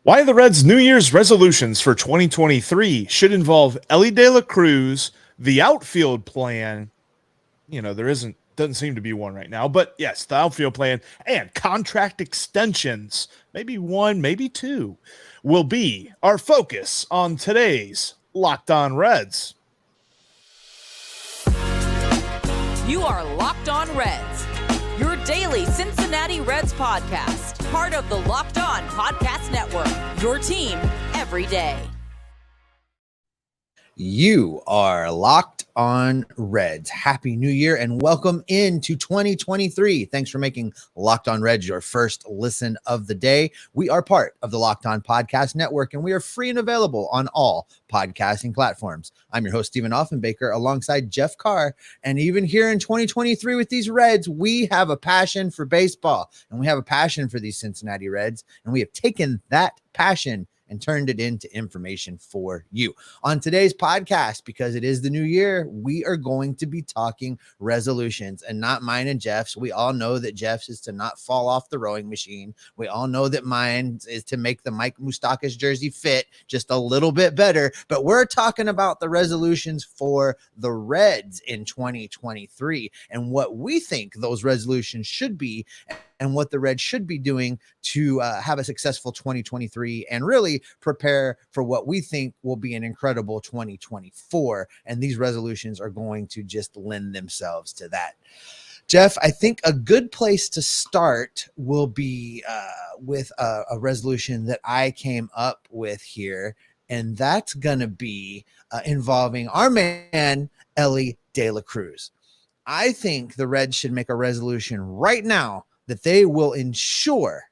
Why the Reds' New Year's resolutions for 2023 should involve Elly De La Cruz, the outfield plan. There doesn't seem to be one right now, but yes, the outfield plan and contract extensions, maybe one, maybe two, will be our focus on today's Locked On Reds. You are Locked On Reds, your daily Cincinnati Reds podcast, part of the Locked On Podcast Network, your team every day. You are Locked On Reds. Happy New Year and welcome into 2023. Thanks for making Locked On Reds your first listen of the day. We are part of the Locked On Podcast Network and we are free and available on all podcasting platforms. I'm your host, Stephen Offenbaker, alongside Jeff Carr. And even here in 2023 with these Reds, we have a passion for baseball and we have a passion for these Cincinnati Reds. And we have taken that passion and turned it into information for you. On today's podcast, because it is the new year, we are going to be talking resolutions and not mine and Jeff's. We all know that Jeff's is to not fall off the rowing machine. We all know that mine is to make the Mike Moustakas jersey fit just a little bit better, but we're talking about the resolutions for the Reds in 2023 and what we think those resolutions should be and what the Reds should be doing to have a successful 2023 and really prepare for what we think will be an incredible 2024. And these resolutions are going to just lend themselves to that. Jeff, I think a good place to start will be with a resolution that I came up with here, and that's going to be involving our man, Elly De La Cruz. I think the Reds should make a resolution right now that they will ensure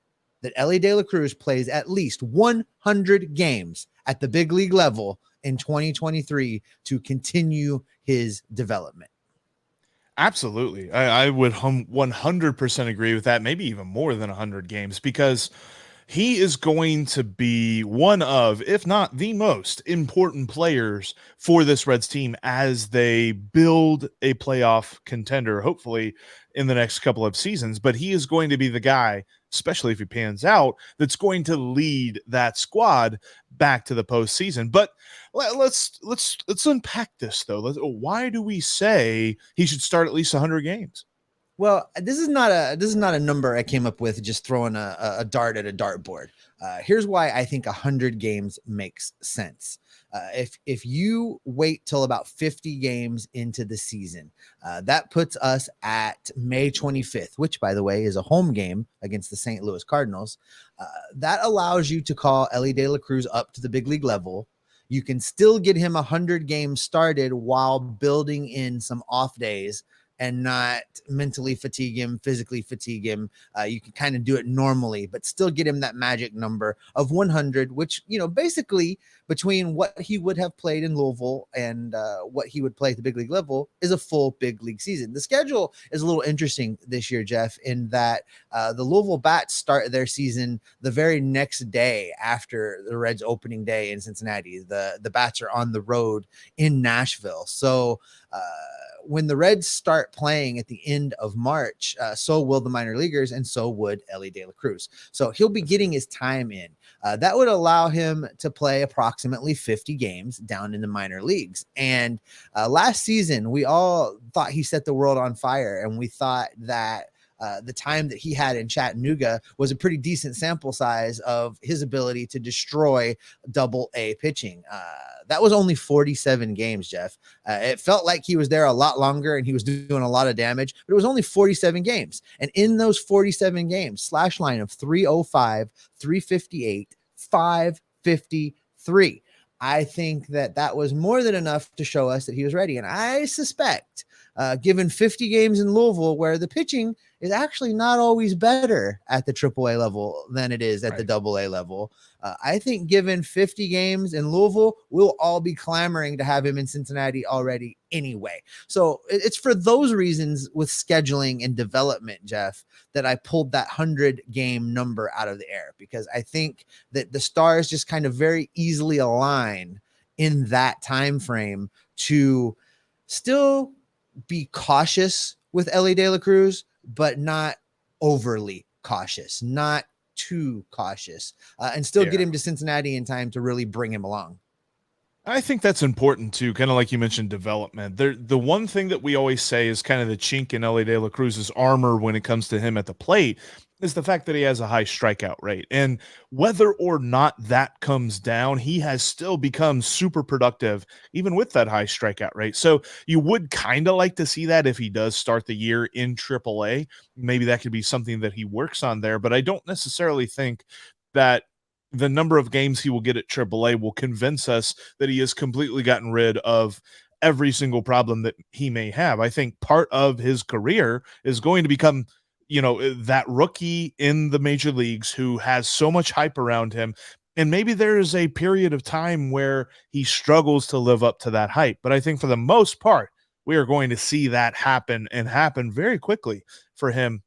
that Elly De La Cruz plays at least 100 games at the big league level in 2023 to continue his development. Absolutely. I would 100% agree with that, maybe even more than 100 games, because he is going to be one of, if not the most important players for this Reds team as they build a playoff contender, hopefully in the next couple of seasons. But he is going to be the guy, especially if he pans out, that's going to lead that squad back to the postseason. But let's unpack this though. Why do we say he should start at least 100 games? Well, this is not a number I came up with just throwing a dart at a dartboard. Here's why I think 100 games makes sense. If you wait till about 50 games into the season, that puts us at May 25th, which, by the way, is a home game against the St. Louis Cardinals. That allows you to call Elly De La Cruz up to the big league level. You can still get him 100 games started while building in some off days and not mentally fatigue him, physically fatigue him. You can kind of do it normally, but still get him that magic number of 100, which, basically between what he would have played in Louisville and what he would play at the big league level is a full big league season. The schedule is a little interesting this year, Jeff, in that the Louisville Bats start their season the very next day after the Reds opening day in Cincinnati. The Bats are on the road in Nashville. So, when the Reds start playing at the end of March, so will the minor leaguers, and so would Elly De La Cruz. So he'll be getting his time in. That would allow him to play approximately 50 games down in the minor leagues. And last season, we all thought he set the world on fire, and we thought that the time that he had in Chattanooga was a pretty decent sample size of his ability to destroy Double-A pitching. That was only 47 games, Jeff. It felt like he was there a lot longer and he was doing a lot of damage, but it was only 47 games. And in those 47 games, slash line of 305, 358, 553. I think that was more than enough to show us that he was ready. And I suspect, given 50 games in Louisville, where the pitching is actually not always better at the AAA level than it is at the AA level, I think given 50 games in Louisville, we'll all be clamoring to have him in Cincinnati already anyway. So it's for those reasons with scheduling and development, Jeff, that I pulled that 100-game number out of the air, because I think that the stars just kind of very easily align in that time frame to still be cautious with Elly De La Cruz, but not overly cautious, not too cautious and still get him to Cincinnati in time to really bring him along. I think that's important too, kind of like you mentioned, development. The one thing that we always say is kind of the chink in Elly De La Cruz's armor when it comes to him at the plate is the fact that he has a high strikeout rate. And whether or not that comes down, he has still become super productive, even with that high strikeout rate. So you would kind of like to see that if he does start the year in AAA. Maybe that could be something that he works on there, but I don't necessarily think that the number of games he will get at AAA will convince us that he has completely gotten rid of every single problem that he may have. I think part of his career is going to become, that rookie in the major leagues who has so much hype around him. And maybe there is a period of time where he struggles to live up to that hype. But I think for the most part, we are going to see that happen very quickly for him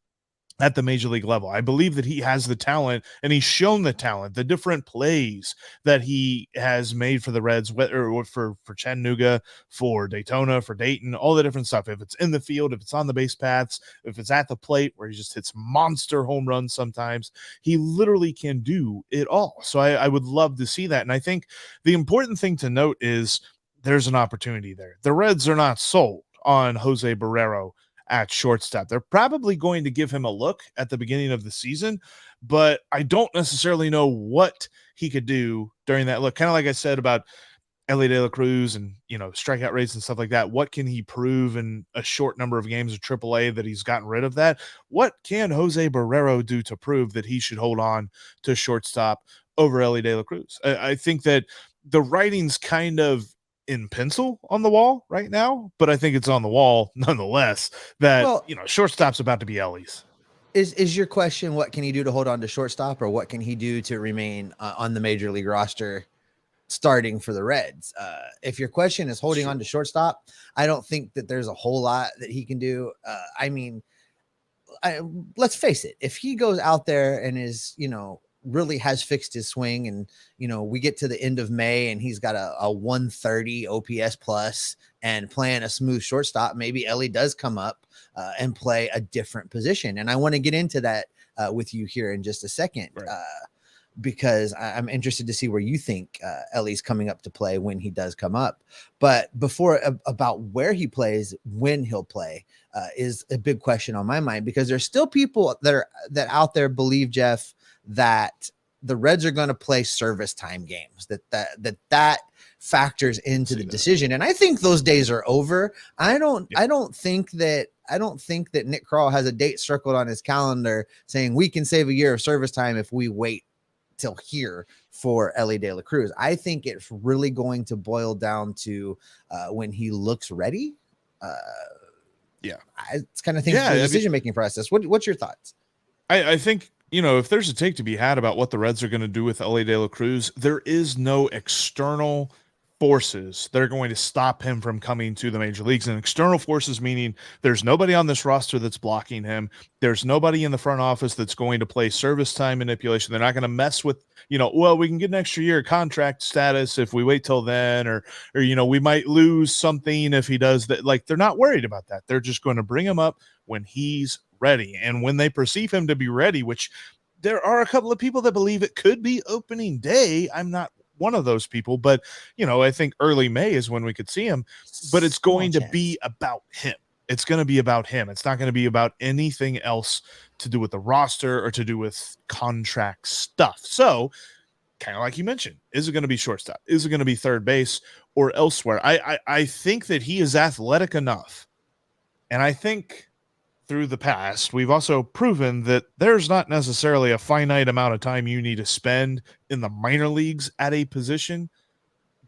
at the major league level. I believe that he has the talent, and he's shown the talent, the different plays that he has made for the Reds, whether for Chattanooga, for Daytona, for Dayton, all the different stuff. If it's in the field, if it's on the base paths, if it's at the plate where he just hits monster home runs sometimes, he literally can do it all. So I would love to see that. And I think the important thing to note is there's an opportunity there. The Reds are not sold on Jose Barrero at shortstop. They're probably going to give him a look at the beginning of the season, but I don't necessarily know what he could do during that look. Kind of like I said about Elly De La Cruz and, strikeout rates and stuff like that. What can he prove in a short number of games of AAA that he's gotten rid of that? What can Jose Barrero do to prove that he should hold on to shortstop over Elly De La Cruz? I think that the writing's kind of in pencil on the wall right now, but I think it's on the wall nonetheless that, shortstop's about to be Elly's. Is your question, what can he do to hold on to shortstop, or what can he do to remain on the major league roster starting for the Reds? If your question is holding on to shortstop, I don't think that there's a whole lot that he can do. Let's face it. If he goes out there and is, really has fixed his swing, and we get to the end of May and he's got a 130 OPS plus and playing a smooth shortstop, maybe Elly does come up and play a different position. And I want to get into that with you here in just a second, right? Because I'm interested to see where you think Elly's coming up to play when he does come up. But before about where he plays, when he'll play is a big question on my mind, because there's still people that out there believe, Jeff, that the Reds are going to play service time games, that factors into the decision. And I think those days are over. I don't think that Nick Krall has a date circled on his calendar saying we can save a year of service time if we wait till here for Elly De La Cruz. I think it's really going to boil down to when he looks ready. It's kind of things the decision-making process. What's your thoughts? I think, if there's a take to be had about what the Reds are going to do with Elly De La Cruz, there is no external forces that are going to stop him from coming to the major leagues. And external forces meaning there's nobody on this roster that's blocking him. There's nobody in the front office that's going to play service time manipulation. They're not going to mess with, we can get an extra year contract status if we wait till then, or we might lose something if he does that. Like, they're not worried about that. They're just going to bring him up when he's ready. And when they perceive him to be ready, which there are a couple of people that believe it could be opening day. I'm not one of those people, but I think early May is when we could see him, but it's going to be about him. It's going to be about him. It's not going to be about anything else to do with the roster or to do with contract stuff. So kind of like you mentioned, is it going to be shortstop? Is it going to be third base or elsewhere? I think that he is athletic enough. And I think through the past, we've also proven that there's not necessarily a finite amount of time you need to spend in the minor leagues at a position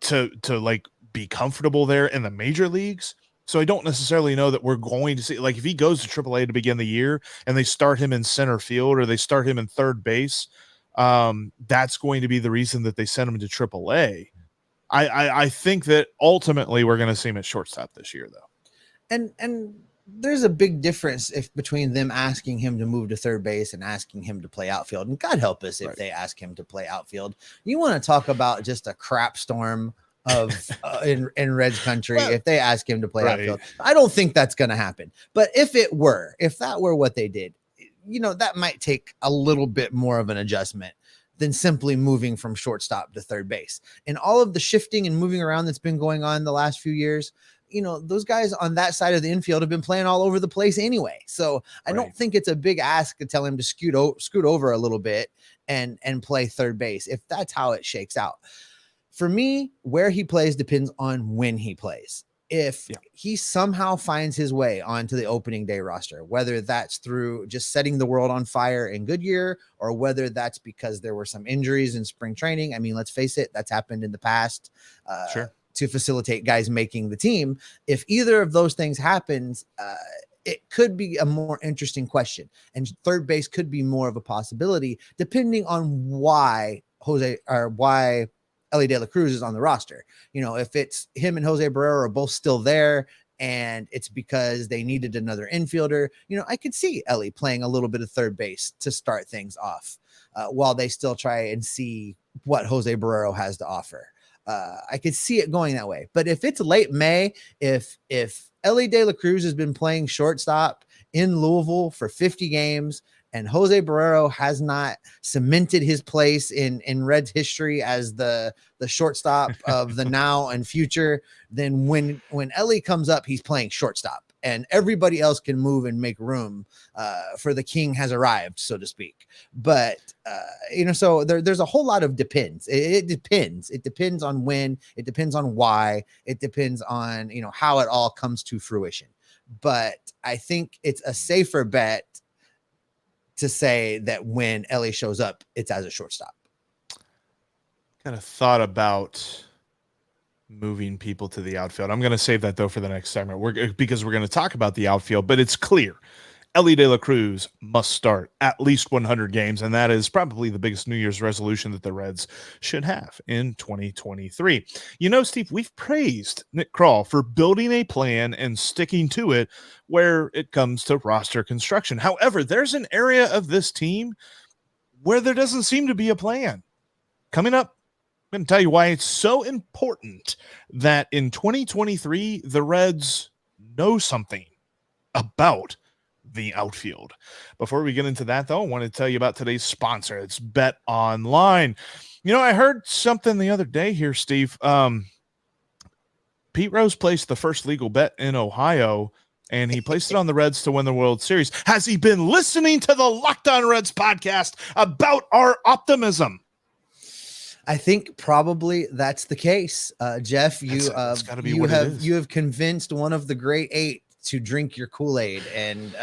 to like be comfortable there in the major leagues. So I don't necessarily know that we're going to see, like, if he goes to AAA to begin the year and they start him in center field or they start him in third base, that's going to be the reason that they send him to AAA. I think that ultimately we're going to see him at shortstop this year, though. And there's a big difference between them asking him to move to third base and asking him to play outfield. And God help us if they ask him to play outfield. You want to talk about just a crap storm of in Reds country if they ask him to play outfield. I don't think that's going to happen. But if that were what they did, that might take a little bit more of an adjustment than simply moving from shortstop to third base. And all of the shifting and moving around that's been going on the last few years, those guys on that side of the infield have been playing all over the place anyway. So I don't think it's a big ask to tell him to scoot over a little bit and play third base if that's how it shakes out. For me, where he plays depends on when he plays. If he somehow finds his way onto the opening day roster, whether that's through just setting the world on fire in Goodyear, or whether that's because there were some injuries in spring training. I mean, let's face it, that's happened in the past to facilitate guys making the team. If either of those things happens, it could be a more interesting question, and third base could be more of a possibility depending on why Elly De La Cruz is on the roster. If it's him and Jose Barrero are both still there and it's because they needed another infielder, I could see Elly playing a little bit of third base to start things off while they still try and see what Jose Barrero has to offer. I could see it going that way. But if it's late May, if Elly De La Cruz has been playing shortstop in Louisville for 50 games, and Jose Barrero has not cemented his place in Reds history as the shortstop of the now and future, then when Elly comes up, he's playing shortstop, and everybody else can move and make room for the king has arrived, so to speak. But so there's a whole lot of depends. It depends. It depends on when. It depends on why. It depends on how it all comes to fruition. But I think it's a safer bet to say that when Elly shows up, it's as a shortstop. Kind of thought about moving people to the outfield. I'm going to save that though for the next segment because we're going to talk about the outfield, but it's clear Elly De La Cruz must start at least 100 games, and that is probably the biggest New Year's resolution that the Reds should have in 2023. Steve, we've praised Nick Krall for building a plan and sticking to it where it comes to roster construction. However, there's an area of this team where there doesn't seem to be a plan. Coming up, I'm going to tell you why it's so important that in 2023, the Reds know something about the outfield. Before we get into that, though, I want to tell you about today's sponsor. It's Bet Online. I heard something the other day here, Steve. Pete Rose placed the first legal bet in Ohio, and he placed it on the Reds to win the World Series. Has he been listening to the Locked On Reds podcast about our optimism? I think probably that's the case. Jeff, you have convinced one of the great eight to drink your Kool-Aid, and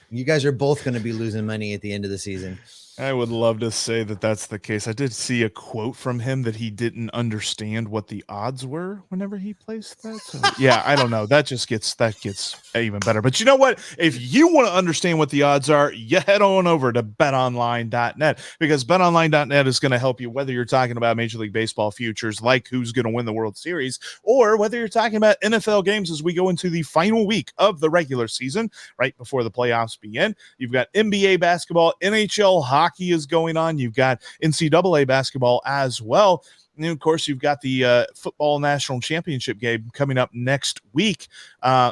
you guys are both going to be losing money at the end of the season. I would love to say that that's the case. I did see a quote from him that he didn't understand what the odds were whenever he placed that. So, yeah, I don't know. That gets even better. But you know what? If you want to understand what the odds are, you head on over to betonline.net, because betonline.net is going to help you whether you're talking about Major League Baseball futures, like who's going to win the World Series, or whether you're talking about NFL games as we go into the final week of the regular season, right before the playoffs begin. You've got NBA basketball, NHL hockey is going on. You've got NCAA basketball as well. And of course, you've got the football national championship game coming up next week.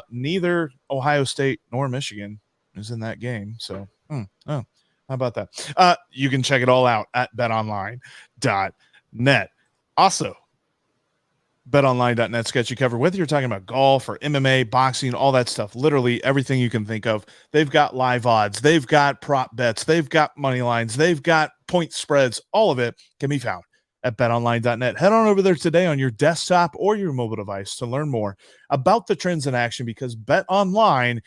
Neither Ohio State nor Michigan is in that game. So, how about that? You can check it all out at betonline.net. Also, betonline.net's got you covered, whether you're talking about golf or MMA, boxing, all that stuff, literally everything you can think of. They've got live odds, they've got prop bets, they've got money lines, they've got point spreads. All of it can be found at betonline.net. Head on over there today on your desktop or your mobile device to learn more about the trends in action, because BetOnline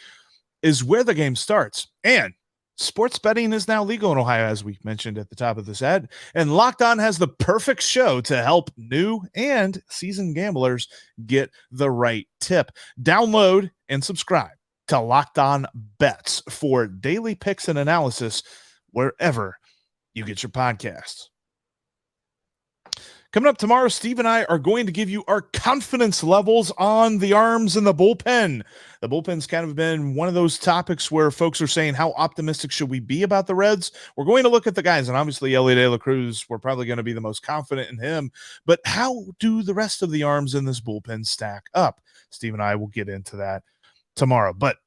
is where the game starts. And sports betting is now legal in Ohio, as we mentioned at the top of this ad, and Locked On has the perfect show to help new and seasoned gamblers get the right tip. Download and subscribe to Locked On Bets for daily picks and analysis wherever you get your podcasts. Coming up tomorrow, Steve and I are going to give you our confidence levels on the arms and the bullpen. The bullpen's kind of been one of those topics where folks are saying, how optimistic should we be about the Reds? We're going to look at the guys, and obviously Elly De La Cruz, we're probably going to be the most confident in him. But how do the rest of the arms in this bullpen stack up? Steve and I will get into that tomorrow. But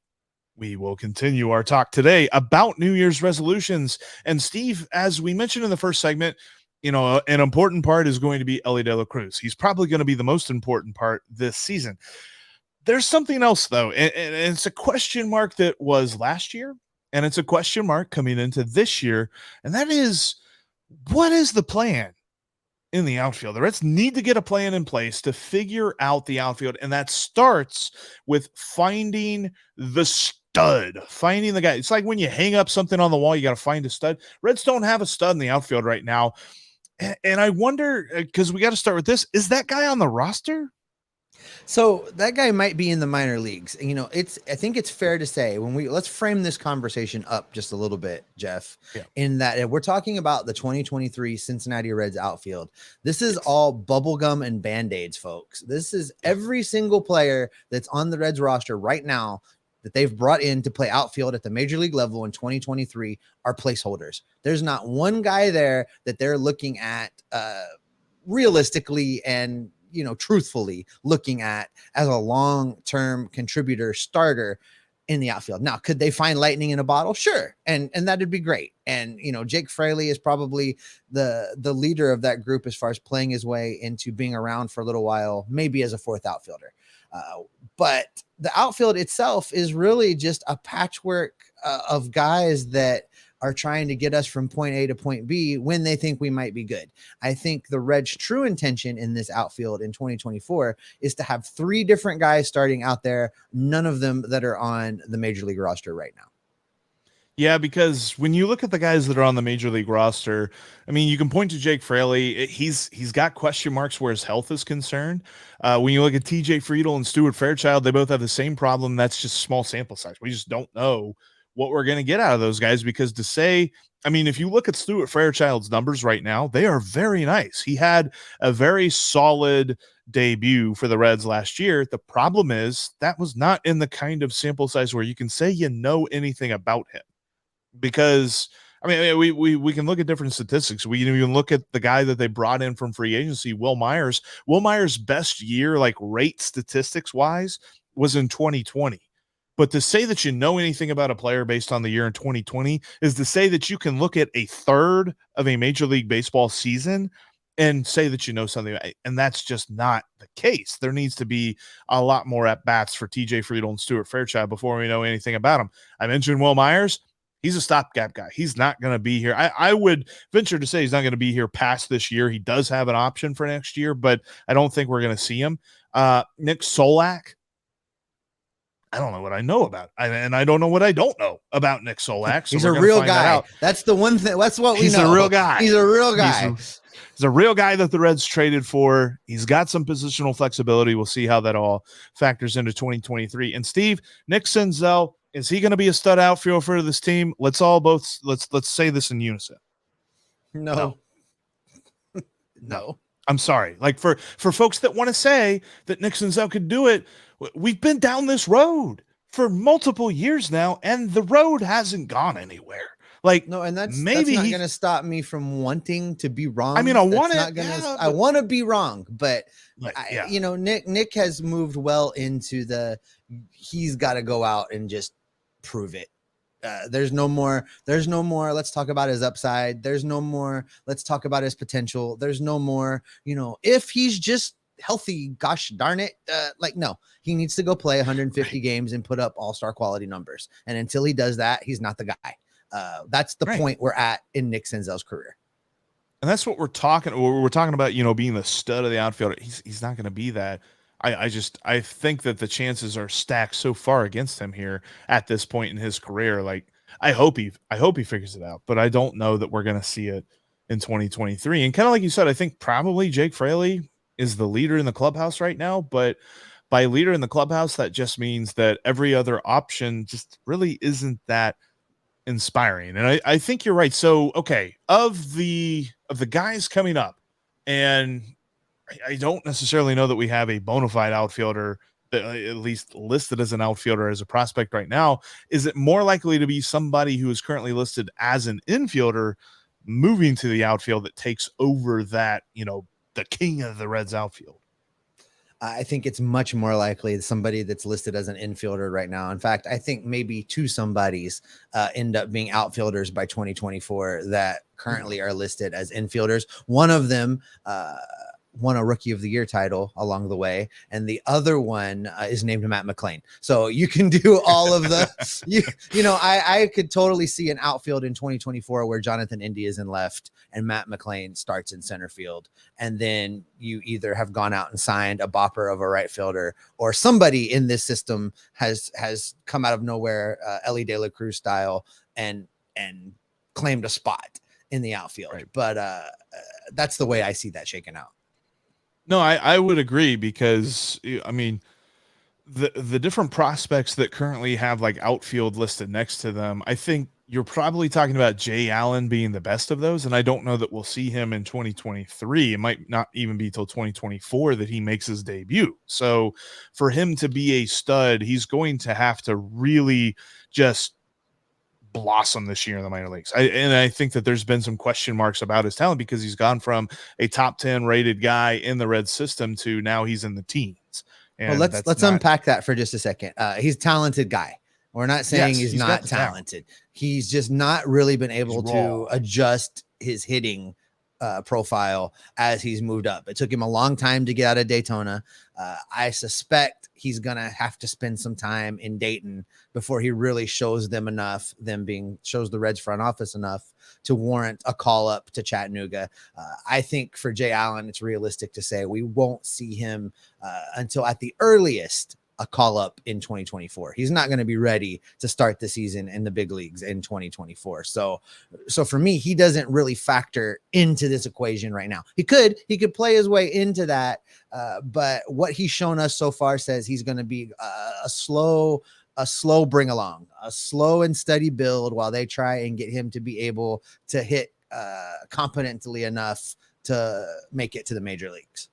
We will continue our talk today about New Year's resolutions. And Steve, as we mentioned in the first segment, an important part is going to be Elly Cruz. He's probably going to be the most important part this season. There's something else, though, and it's a question mark that was last year, and it's a question mark coming into this year, and that is, what is the plan in the outfield? The Reds need to get a plan in place to figure out the outfield, and that starts with finding the stud, finding the guy. It's like when you hang up something on the wall, you got to find a stud. Reds don't have a stud in the outfield right now, and I wonder, because we got to start with this, is that guy on the roster? So that guy might be in the minor leagues. I think it's fair to say let's frame this conversation up just a little bit, Jeff, in that we're talking about the 2023 Cincinnati Reds outfield. This is all bubblegum and Band-Aids, folks. This is every single player that's on the Reds roster right now that they've brought in to play outfield at the major league level in 2023 are placeholders. There's not one guy there that they're looking at realistically and truthfully looking at as a long-term contributor starter in the outfield. Now, could they find lightning in a bottle? Sure. And that'd be great. And, Jake Fraley is probably the leader of that group as far as playing his way into being around for a little while, maybe as a fourth outfielder. But the outfield itself is really just a patchwork of guys that are trying to get us from point A to point B when they think we might be good. I think the Reds' true intention in this outfield in 2024 is to have 3 different guys starting out there, none of them that are on the major league roster right now. Yeah, because when you look at the guys that are on the major league roster, I mean, you can point to Jake Fraley. He's got question marks where his health is concerned. When you look at TJ Friedl and Stuart Fairchild, they both have the same problem. That's just small sample size. We just don't know what we're going to get out of those guys, because to say, I mean, if you look at Stuart Fairchild's numbers right now, they are very nice. He had a very solid debut for the Reds last year. The problem is that was not in the kind of sample size where you can say anything about him, because I mean, we can look at different statistics. We can even look at the guy that they brought in from free agency, Will Myers. Will Myers' best year, like rate statistics wise, was in 2020. But to say that you know anything about a player based on the year in 2020 is to say that you can look at a third of a Major League Baseball season and say that you know something. And that's just not the case. There needs to be a lot more at-bats for TJ Friedl and Stuart Fairchild before we know anything about them. I mentioned Will Myers. He's a stopgap guy. He's not going to be here. I would venture to say he's not going to be here past this year. He does have an option for next year, but I don't think we're going to see him. Nick Solak. I don't know what I know about, and I don't know what I don't know about Nick Solak. So he's a real guy. That's the one thing. That's what we know. He's a real guy. He's a real guy. He's a real guy that the Reds traded for. He's got some positional flexibility. We'll see how that all factors into 2023. And Steve, Nick Senzel, is he going to be a stud outfielder for this team? Let's say this in unison. No. No. I'm sorry. Like for folks that want to say that Nick Senzel could do it, we've been down this road for multiple years now, and the road hasn't gone anywhere. Like, no, and that's not going to stop me from wanting to be wrong. I mean, I want to be wrong, but Nick has moved well into he's got to go out and just prove it. There's no more. Let's talk about his upside. There's no more. Let's talk about his potential. There's no more, if he's just healthy, gosh darn it. No, he needs to go play 150 games and put up all-star quality numbers. And until he does that, he's not the guy. That's the point we're at in Nick Senzel's career. And that's what we're talking about, being the stud of the outfielder. He's not going to be that. I think that the chances are stacked so far against him here at this point in his career. Like, I hope he figures it out, but I don't know that we're going to see it in 2023. And kind of like you said, I think probably Jake Fraley is the leader in the clubhouse right now, but by leader in the clubhouse, that just means that every other option just really isn't that inspiring. And I think you're right. So, okay, of the guys coming up, and I don't necessarily know that we have a bona fide outfielder that at least listed as an outfielder as a prospect right now. Is it more likely to be somebody who is currently listed as an infielder moving to the outfield that takes over that, the king of the Reds outfield? I think it's much more likely that somebody that's listed as an infielder right now. In fact, I think maybe two somebodies end up being outfielders by 2024 that currently are listed as infielders. One of them won a Rookie of the Year title along the way, and the other one is named Matt McLain. So you can do all of the, I could totally see an outfield in 2024 where Jonathan India is in left and Matt McLain starts in center field. And then you either have gone out and signed a bopper of a right fielder, or somebody in this system has come out of nowhere, Elly De La Cruz style, and claimed a spot in the outfield. Right. But that's the way I see that shaking out. No, I would agree, because I mean, the different prospects that currently have like outfield listed next to them, I think you're probably talking about Jay Allen being the best of those. And I don't know that we'll see him in 2023. It might not even be till 2024 that he makes his debut. So for him to be a stud, he's going to have to really just blossom this year in the minor leagues. I think that there's been some question marks about his talent, because he's gone from a top 10 rated guy in the Reds system to now he's in the teens. And well, let's unpack that for just a second. He's a talented guy. We're not saying he's not talented. He's just not really been able to adjust his hitting profile as he's moved up. It took him a long time to get out of Daytona. I suspect he's going to have to spend some time in Dayton before he really shows them enough, shows the Reds front office enough to warrant a call up to Chattanooga. I think for Jay Allen, it's realistic to say we won't see him until at the earliest a call up in 2024. He's not going to be ready to start the season in the big leagues in 2024. So for me, he doesn't really factor into this equation right now. He could play his way into that. But what he's shown us so far says he's going to be a slow bring along, a slow and steady build while they try and get him to be able to hit competently enough to make it to the major leagues.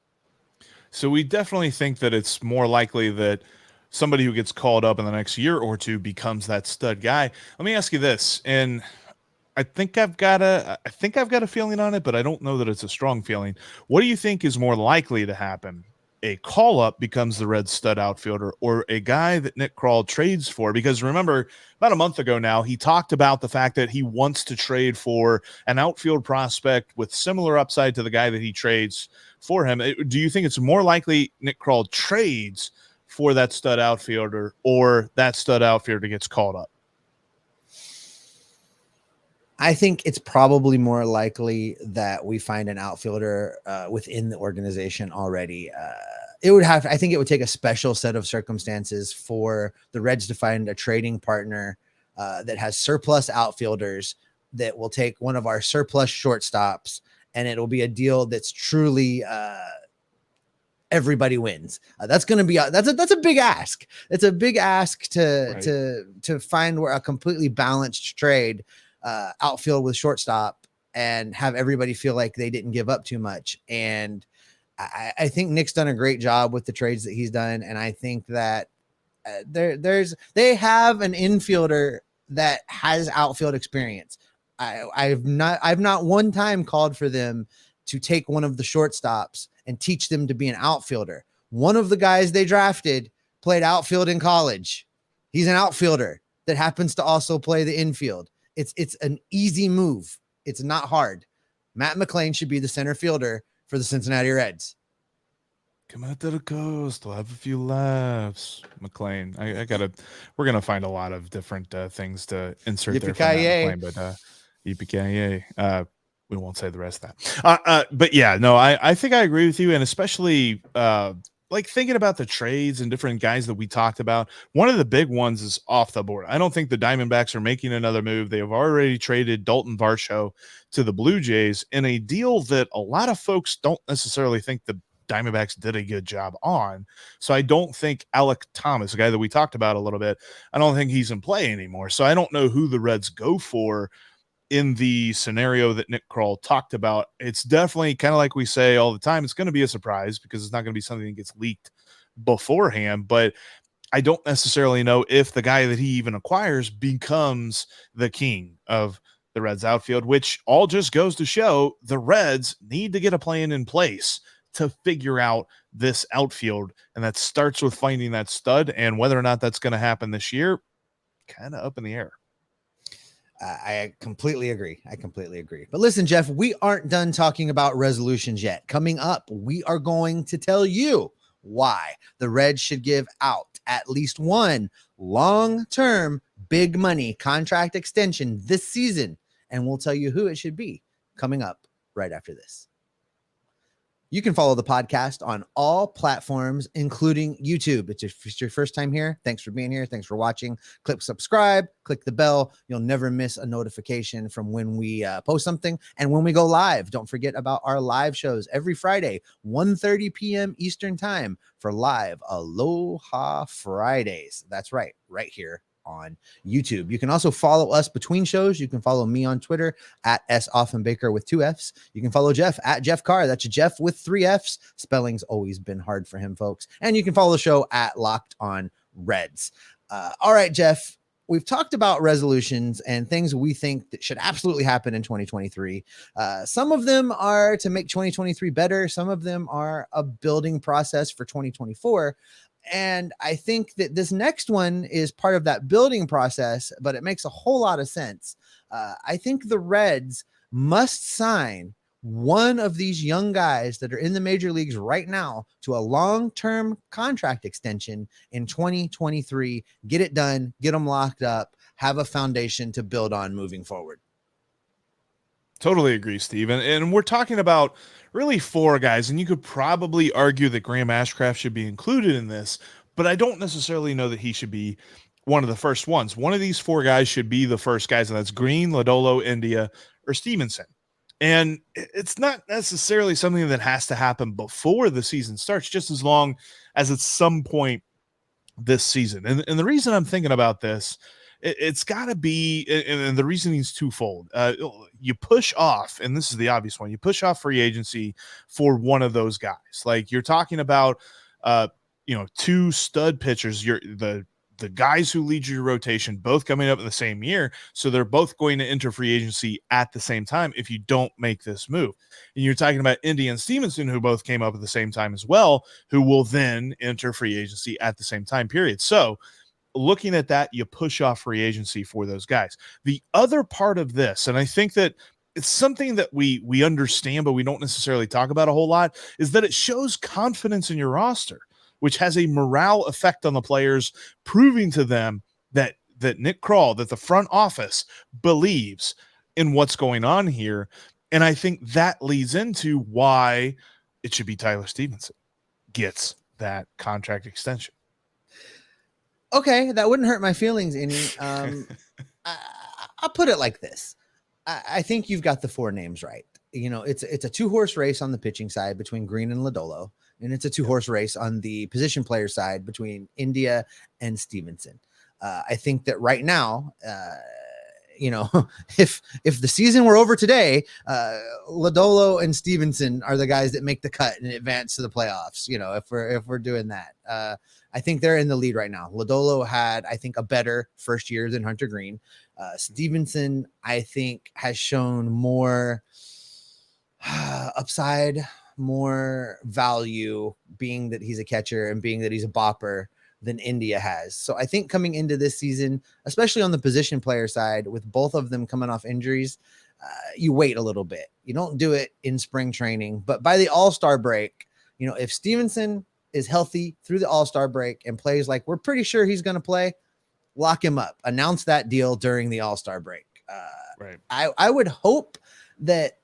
So we definitely think that it's more likely that somebody who gets called up in the next year or two becomes that stud guy. Let me ask you this, and I think I've got a feeling on it, but I don't know that it's a strong feeling. What do you think is more likely to happen? A call up becomes the Reds stud outfielder, or a guy that Nick Krall trades for? Because remember, about a month ago now, he talked about the fact that he wants to trade for an outfield prospect with similar upside to the guy that he trades for him. Do you think it's more likely Nick Krall trades for that stud outfielder, or that stud outfielder gets called up? I think it's probably more likely that we find an outfielder within the organization already. I think it would take a special set of circumstances for the Reds to find a trading partner that has surplus outfielders that will take one of our surplus shortstops, and it'll be a deal that's truly everybody wins. That's going to be that's a big ask. It's a big ask to find where a completely balanced trade, outfield with shortstop, and have everybody feel like they didn't give up too much. And I think Nick's done a great job with the trades that he's done, and I think that they have an infielder that has outfield experience. I've not one time called for them to take one of the shortstops and teach them to be an outfielder. One of the guys they drafted played outfield in college. He's an outfielder that happens to also play the infield. It's an easy move. It's not hard. Matt McLain should be the center fielder for the Cincinnati Reds. Come out to the coast. We'll have a few laughs. McLain. We're going to find a lot of different things to insert there from Matt McLain, but yippee-ki-yay. We won't say the rest of that. But yeah, no, I think I agree with you. And especially like thinking about the trades and different guys that we talked about, one of the big ones is off the board. I don't think the Diamondbacks are making another move. They have already traded Dalton Varsho to the Blue Jays in a deal that a lot of folks don't necessarily think the Diamondbacks did a good job on. So I don't think Alec Thomas, a guy that we talked about a little bit, I don't think he's in play anymore. So I don't know who the Reds go for in the scenario that Nick Krall talked about. It's definitely kind of like we say all the time, it's going to be a surprise because it's not going to be something that gets leaked beforehand. But I don't necessarily know if the guy that he even acquires becomes the king of the Reds outfield, which all just goes to show the Reds need to get a plan in place to figure out this outfield, and that starts with finding that stud, and whether or not that's going to happen this year, kind of up in the air. I completely agree. But listen, Jeff, we aren't done talking about resolutions yet. Coming up, we are going to tell you why the Reds should give out at least one long-term big money contract extension this season. And we'll tell you who it should be coming up right after this. You can follow the podcast on all platforms, including YouTube. If it's your first time here, thanks for being here. Thanks for watching. Click subscribe, click the bell. You'll never miss a notification from when we post something and when we go live. Don't forget about our live shows every Friday, 1:30 p.m. Eastern time for live Aloha Fridays. That's right here on YouTube. You can also follow us between shows. You can follow me on Twitter at @SOffenbaker with 2 F's. You can follow Jeff at Jeff Carr. That's Jeff with 3 F's. Spelling's always been hard for him, folks. And you can follow the show at Locked On Reds. All right, Jeff, we've talked about resolutions and things we think that should absolutely happen in 2023. Some of them are to make 2023 better. Some of them are a building process for 2024. And I think that this next one is part of that building process, but it makes a whole lot of sense. I think the Reds must sign one of these young guys that are in the major leagues right now to a long-term contract extension in 2023. Get it done, get them locked up, have a foundation to build on moving forward. Totally agree, Steve. And we're talking about really 4 guys, and you could probably argue that Graham Ashcraft should be included in this, but I don't necessarily know that he should be one of the first ones. One of these 4 guys should be the first guys, and that's Green, Lodolo, India, or Stephenson. And it's not necessarily something that has to happen before the season starts, just as long as it's some point this season. And the reason I'm thinking about this, it's got to be, and the reasoning is twofold. You push off, and this is the obvious one, you push off free agency for one of those guys. Like you're talking about, 2 stud pitchers, the guys who lead your rotation, both coming up in the same year. So they're both going to enter free agency at the same time if you don't make this move. And you're talking about Indy and Stephenson, who both came up at the same time as well, who will then enter free agency at the same time period. So looking at that, you push off free agency for those guys. The other part of this, and I think that it's something that we understand, but we don't necessarily talk about a whole lot, is that it shows confidence in your roster, which has a morale effect on the players, proving to them that Nick Krall, that the front office believes in what's going on here. And I think that leads into why it should be Tyler Stephenson gets that contract extension. Okay, that wouldn't hurt my feelings any. I'll put it like this. I think you've got the 4 names right. It's a 2-horse race on the pitching side between Green and Lodolo, and it's a 2-horse race on the position player side between India and Stephenson. I think that right now, if the season were over today, Lodolo and Stephenson are the guys that make the cut and advance to the playoffs. If we're doing that, I think they're in the lead right now. Lodolo had, I think, a better first year than Hunter Green. Stephenson, I think, has shown more upside, more value, being that he's a catcher and being that he's a bopper, than India has. So I think coming into this season, especially on the position player side, with both of them coming off injuries, you wait a little bit. You don't do it in spring training, but by the All-Star break, if Stephenson is healthy through the All-Star break and plays like we're pretty sure he's going to play, lock him up, announce that deal during the All-Star break. Right. I would hope that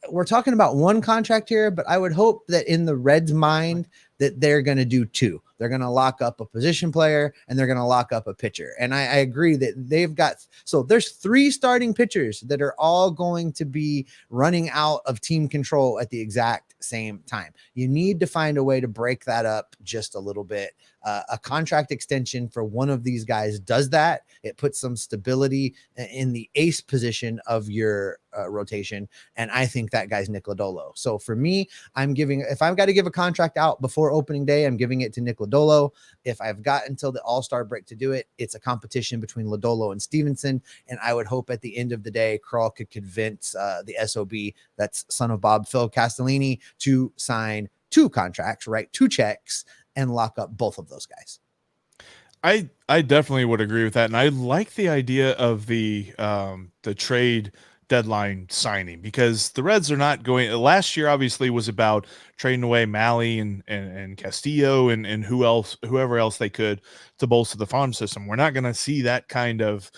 we're talking about one contract here, but I would hope that in the Reds' mind that they're going to do 2. They're going to lock up a position player and they're going to lock up a pitcher. And I agree that they've got, so there's 3 starting pitchers that are all going to be running out of team control at the exact same time. You need to find a way to break that up just a little bit. A contract extension for one of these guys does that. It puts some stability in the ace position of your rotation. And I think that guy's Nick Lodolo. So for me, if I've got to give a contract out before opening day, I'm giving it to Nick Lodolo. If I've got until the All-Star break to do it, it's a competition between Lodolo and Stephenson. And I would hope at the end of the day, Krall could convince the SOB, that's son of Bob, Phil Castellini, to sign two contracts, write two checks, and lock up both of those guys. I definitely would agree with that, and I like the idea of the trade deadline signing, because the Reds are not going. Last year obviously was about trading away Malley and Castillo and whoever else they could to bolster the farm system. We're not going to see that kind of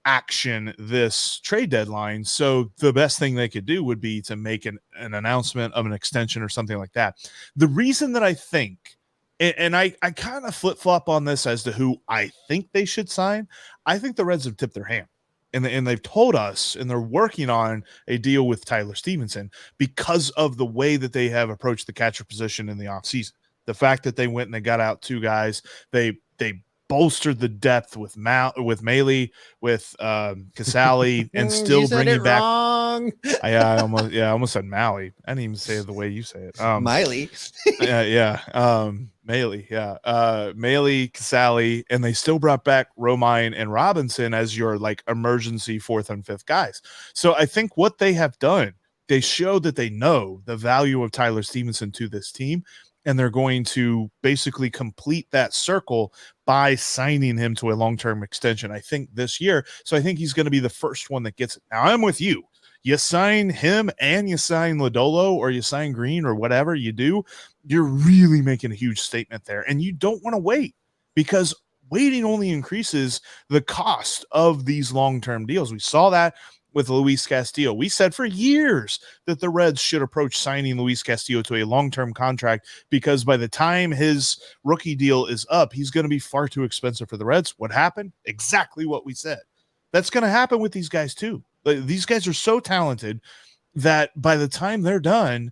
action this trade deadline. So the best thing they could do would be to make an announcement of an extension or something like that. The reason that I think, and I kind of flip-flop on this as to who I think they should sign, I think the Reds have tipped their hand. And they've told us, and they're working on a deal with Tyler Stephenson because of the way that they have approached the catcher position in the offseason. The fact that they went and they got out two guys, they bolstered the depth with Mailey, with Casale, and still bringing back. Wrong. I almost said Mailey. I didn't even say it the way you say it. Miley. Mailey, Mailey, Casale, and they still brought back Romine and Robinson as your like emergency fourth and fifth guys. So I think what they have done, they show that they know the value of Tyler Stephenson to this team, and they're going to basically complete that circle by signing him to a long-term extension, I think, this year. So I think he's going to be the first one that gets it. Now, I'm with you. You sign him and you sign Lodolo or you sign Green or whatever you do, you're really making a huge statement there. And you don't want to wait, because waiting only increases the cost of these long-term deals. We saw that with Luis Castillo. We said for years that the Reds should approach signing Luis Castillo to a long-term contract, because by the time his rookie deal is up, he's going to be far too expensive for the Reds. What happened? Exactly what we said. That's going to happen with these guys too. These guys are so talented that by the time they're done,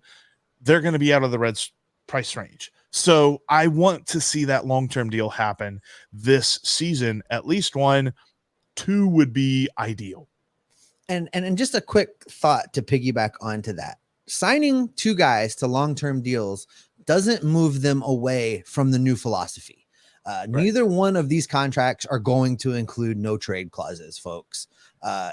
they're going to be out of the Reds' price range. So I want to see that long-term deal happen this season. At least one, two would be ideal. And just a quick thought to piggyback onto that. Signing two guys to long-term deals doesn't move them away from the new philosophy. Right. Neither one of these contracts are going to include no trade clauses, folks.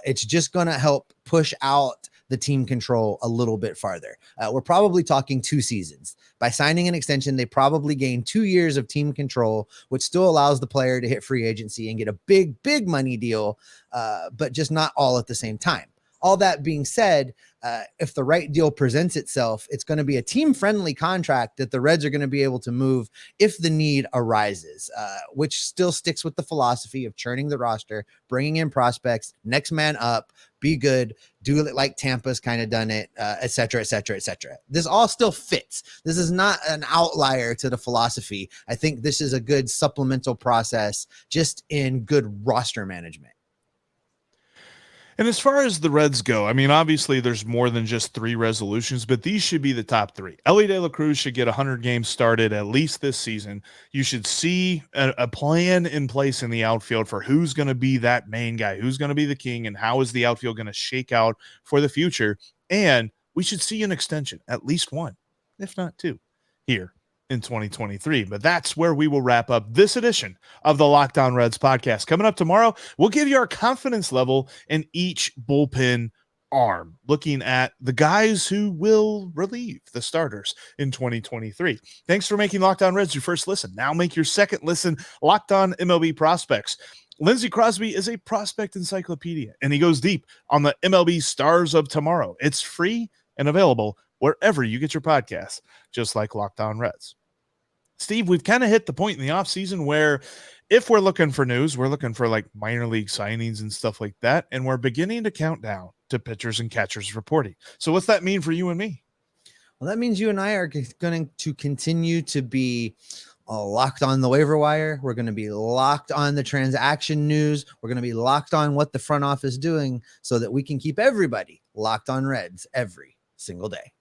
It's just going to help push out the team control a little bit farther. We're probably talking 2 seasons. By signing an extension, they probably gain 2 years of team control, which still allows the player to hit free agency and get a big money deal, but just not all at the same time. All that being said, if the right deal presents itself, it's going to be a team-friendly contract that the Reds are going to be able to move if the need arises, which still sticks with the philosophy of churning the roster, bringing in prospects, next man up, be good, do it like Tampa's kind of done it, et cetera, et cetera, et cetera. This all still fits. This is not an outlier to the philosophy. I think this is a good supplemental process just in good roster management. And as far as the Reds go, I mean, obviously there's more than just 3 resolutions, but these should be the top 3. Elly de la Cruz should get 100 games started at least this season. You should see a plan in place in the outfield for who's going to be that main guy, who's going to be the king, and how is the outfield going to shake out for the future. And we should see an extension, at least one, if not 2, here in 2023. But that's where we will wrap up this edition of the Locked On Reds podcast. Coming up tomorrow, we'll give you our confidence level in each bullpen arm, looking at the guys who will relieve the starters in 2023. Thanks for making Locked On Reds your first listen. Now make your second listen Locked On MLB Prospects. Lindsey Crosby is a prospect encyclopedia, and he goes deep on the MLB stars of tomorrow. It's free and available wherever you get your podcasts, just like Locked On Reds. Steve, we've kind of hit the point in the offseason where if we're looking for news, we're looking for like minor league signings and stuff like that, and we're beginning to count down to pitchers and catchers reporting. So what's that mean for you and me? Well, that means you and I are going to continue to be locked on the waiver wire. We're going to be locked on the transaction news. We're going to be locked on what the front office is doing so that we can keep everybody locked on Reds every single day.